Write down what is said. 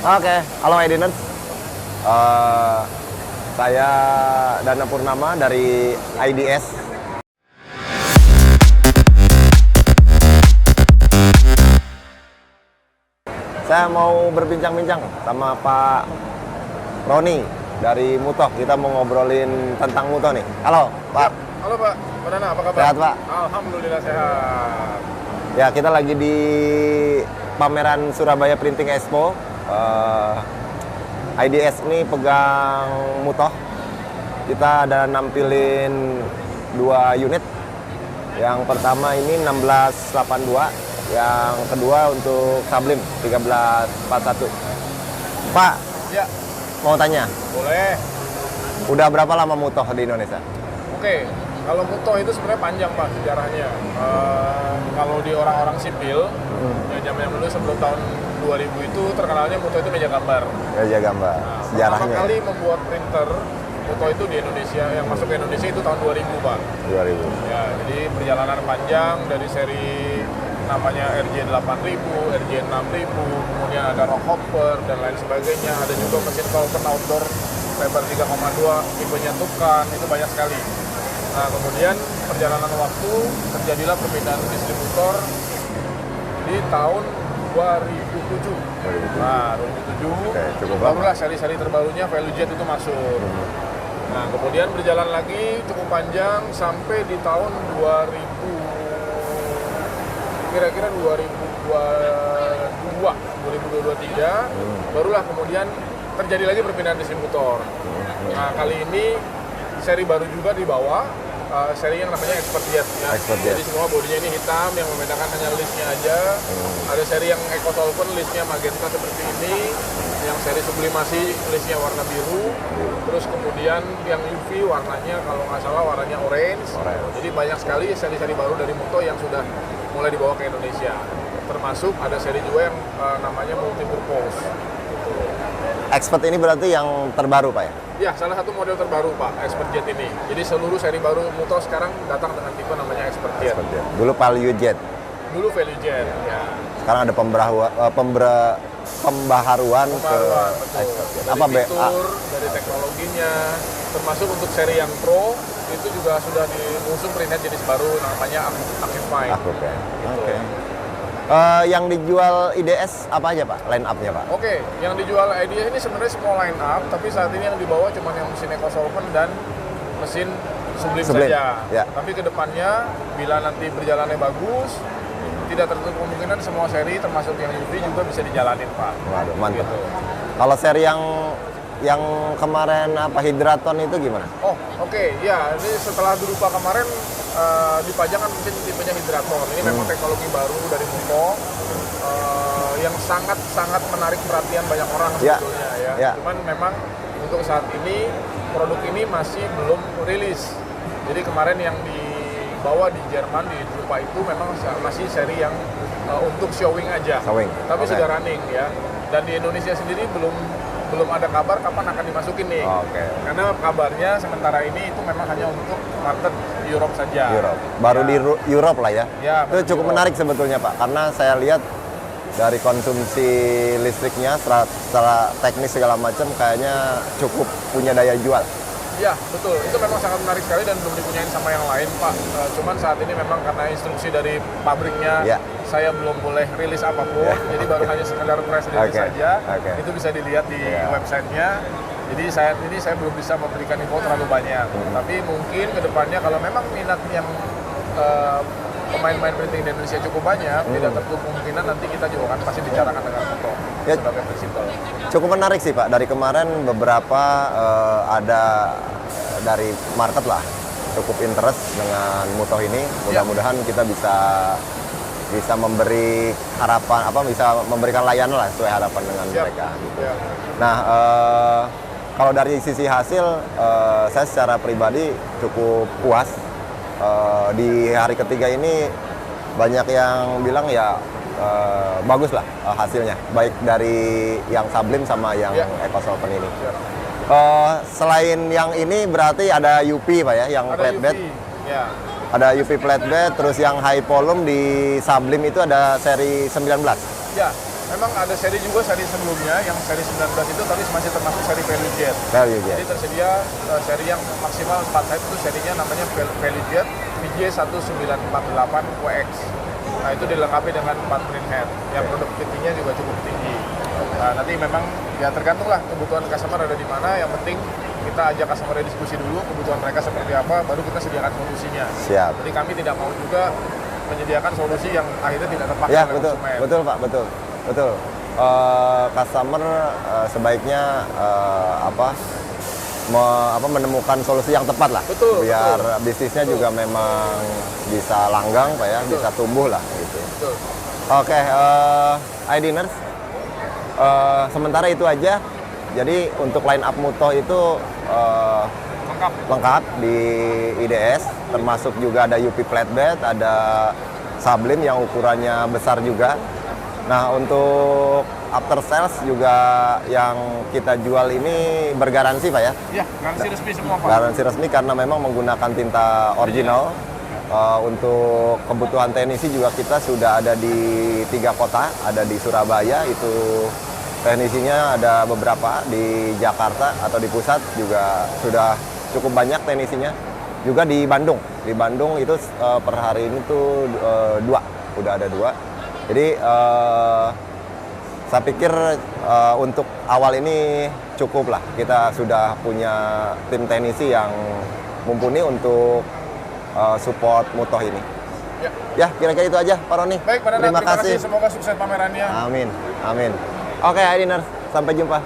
Oke, halo Ediners. Eh, saya Dana Purnama dari IDS. Saya mau berbincang-bincang sama Pak Roni dari Mutoh. Kita mau ngobrolin tentang Mutoh nih. Halo, Pak. Halo Pak, Pak Dana, apa kabar? Sehat, Pak? Alhamdulillah sehat. Ya, kita lagi di pameran Surabaya Printing Expo. IDS ini pegang Mutoh. Kita ada nampilin 2 unit. Yang pertama ini 1682, yang kedua untuk Sublim 1341. Pak, Ya, mau tanya, boleh. udah berapa lama Mutoh di Indonesia? Oke, kalau Mutoh itu sebenarnya panjang Pak sejarahnya. Kalau di orang-orang sipil, ya zaman dulu sebelum tahun 2000 itu terkenalnya Mutoh itu meja gambar. Meja gambar, Pertama sejarahnya. kali membuat printer Mutoh itu di Indonesia, yang masuk ke Indonesia itu tahun 2000 Pak. 2000. Ya, jadi perjalanan panjang dari seri namanya RJ8000, RJ6000, kemudian ada Rockhopper dan lain sebagainya. Ada juga mesin Falcon outdoor lebar 3,2, tipenya Tukan, itu banyak sekali. Nah, kemudian perjalanan waktu terjadilah perpindahan distributor di tahun 2007. Nah, 2007, Oke, cukup lama. barulah seri-seri terbarunya ValueJet itu masuk. Nah, kemudian berjalan lagi cukup panjang sampai di tahun 2000, kira-kira 2022, 2023, barulah kemudian terjadi lagi perpindahan distributor. Nah, kali ini seri baru juga dibawa, seri yang namanya ExpertJet. Ya. ExpertJet. Jadi semua bodinya ini hitam, yang membedakan hanya listnya aja. Ada seri yang EcoSolvent, listnya magenta seperti ini. Yang seri sublimasi, listnya warna biru. Terus kemudian yang UV warnanya kalau nggak salah warnanya orange. Jadi banyak sekali seri-seri baru dari Mutoh yang sudah mulai dibawa ke Indonesia. Termasuk ada seri juga yang namanya multipurpose. Expert ini berarti yang terbaru, Pak ya? Ya, salah satu model terbaru Pak, ExpertJet ini. Jadi seluruh seri baru Mutoh sekarang datang dengan tipe namanya ExpertJet. ExpertJet. Dulu ValueJet. Dulu ValueJet, ya. Sekarang ada pembaharuan ke Betul. ExpertJet. Dari Apa fitur, dari teknologinya, termasuk untuk seri yang Pro, itu juga sudah diusung printnya jenis baru namanya Acufine. Aku kan. Gitu. Oke. Yang dijual IDS apa aja, Pak? Line up-nya, Pak? Oke, yang dijual IDS ini sebenarnya semua line up, tapi saat ini yang dibawa cuma yang mesin EcoSolvent dan mesin Sublim saja. Ya. Tapi kedepannya, bila nanti berjalannya bagus, tidak tertutup kemungkinan semua seri termasuk yang UV juga bisa dijalanin Pak. Waduh, mantap. Gitu. Kalau seri yang kemarin apa Hidraton itu gimana? Oh, oke. Ya, ini setelah Drupa kemarin dipajang kan mesin tipenya Hidraton. Ini memang teknologi baru dari Mutoh yang sangat-sangat menarik perhatian banyak orang Ya. sebetulnya ya. Ya. Cuman memang untuk saat ini produk ini masih belum rilis. Jadi kemarin yang dibawa di Jerman di Drupa itu memang masih seri yang untuk showing aja. Showing. Tapi Oke. sudah running ya. Dan di Indonesia sendiri belum ada kabar kapan akan dimasukin nih. Oke. Karena kabarnya sementara ini itu memang hanya untuk market Europe saja. Europe. Baru Ya. di Europe lah ya. Ya, Itu baru cukup Europe. menarik sebetulnya, Pak. Karena saya lihat dari konsumsi listriknya secara teknis segala macam kayaknya cukup punya daya jual. Ya, betul. Itu memang sangat menarik sekali dan belum dipunyain sama yang lain, Pak. Cuman saat ini memang karena instruksi dari pabriknya, Ya. saya belum boleh rilis apapun. Ya. Jadi baru hanya sekedar press release Oke. saja. Oke. Itu bisa dilihat di Ya. websitenya. Jadi saat ini saya belum bisa memberikan info terlalu banyak. Tapi mungkin kedepannya kalau memang minat yang pemain-pemain printing di Indonesia cukup banyak, tidak tertutup kemungkinan nanti kita juga akan pasti bicarakan dengan Mutoh Ya. sebagai prinsipal. Cukup menarik sih, Pak. Dari kemarin beberapa ada dari market lah cukup interest dengan Mutoh ini. Mudah-mudahan kita bisa memberi harapan bisa memberikan layanan lah sesuai harapan dengan Siap. mereka gitu. Ya. Nah, kalau dari sisi hasil saya secara pribadi cukup puas. Di hari ketiga ini banyak yang bilang ya bagus lah hasilnya, baik dari yang Sublim sama yang Ya. EcoSolvent ini. Ya. Selain yang ini berarti ada UP, Pak ya, yang Ada flatbed. UV. Ya. Ada UV flatbed, terus yang high volume di Sublim itu ada seri 19. Ya, Memang ada seri juga, seri sebelumnya yang seri 19 itu tapi masih termasuk seri Value Jet. Value Jet. Jadi tersedia seri yang maksimal 4 type itu serinya namanya Value Jet VJ1948WX. Nah itu dilengkapi dengan 4 print head yang produktivitinya juga cukup tinggi. Nah nanti memang ya tergantung lah kebutuhan customer ada di mana, yang penting kita ajak customer diskusi dulu kebutuhan mereka seperti apa, baru kita sediakan solusinya. Siap. Jadi kami tidak mau juga menyediakan solusi yang akhirnya tidak terpakai Ya oleh betul, konsumen. betul Pak, betul. Customer sebaiknya menemukan solusi yang tepat lah, Betul, biar betul. bisnisnya Betul. juga memang bisa langgang Pak ya, Betul. bisa tumbuh lah gitu. Betul. Oke, ID-ners, sementara itu aja. Jadi untuk line up Mutoh itu lengkap di IDS, termasuk juga ada UP flatbed, ada Sublime yang ukurannya besar juga. Nah untuk after sales juga yang kita jual ini bergaransi Pak ya? Ya, garansi resmi semua Pak. Garansi resmi karena memang menggunakan tinta original. Untuk kebutuhan teknisi juga kita sudah ada di 3 kota, ada di Surabaya, itu teknisinya ada beberapa, di Jakarta atau di pusat juga sudah cukup banyak teknisinya. Juga di Bandung itu per hari ini tuh 2, udah ada 2. Jadi saya pikir untuk awal ini cukup lah, kita sudah punya tim teknisi yang mumpuni untuk support Mutoh ini. Ya, kira-kira itu aja Pak Roni. Baik, Pak Nana, Terima kasih. Semoga sukses pamerannya. Amin, amin. Oke, ID-ners, sampai jumpa.